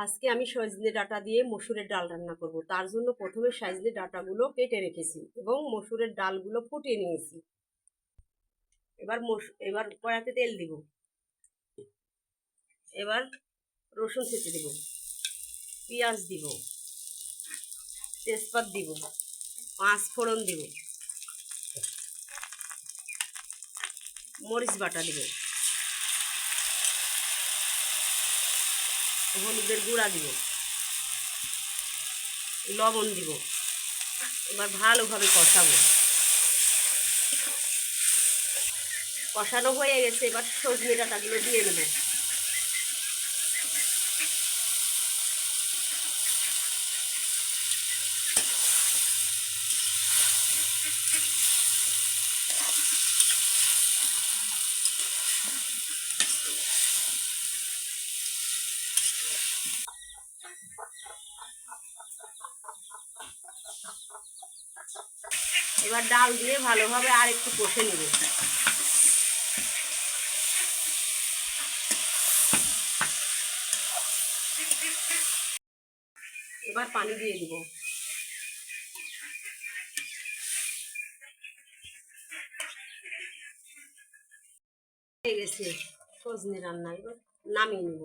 আজকে আমি সজনে ডাঁটা দিয়ে মসুরের ডাল রান্না করব। তার জন্য প্রথমে সজনে ডাঁটাগুলো কেটে রেখেছি এবং মসুরের ডালগুলো ফুটিয়ে নিয়েছি। এবার কড়াইতে তেল দিব। এবার রসুন থেঁচে দিব, পেঁয়াজ দিব, তেজপাত দিব, পাঁচ ফোড়ন দিব, মরিচ বাটা দিব, হলুদের গুঁড়া দিব, লবণ দিব। এবার ভালোভাবে কষাবো। কষানো হয়ে গেছে, এবার সজনে ডাঁটাগুলো দিয়ে দেবো। এবার ডাল দিয়ে ভালোভাবে আর একটু কষে নেব। এবার পানি দিয়ে দিব। হয়ে গেছে সজনে রান্না, এবার নামিয়ে নেব।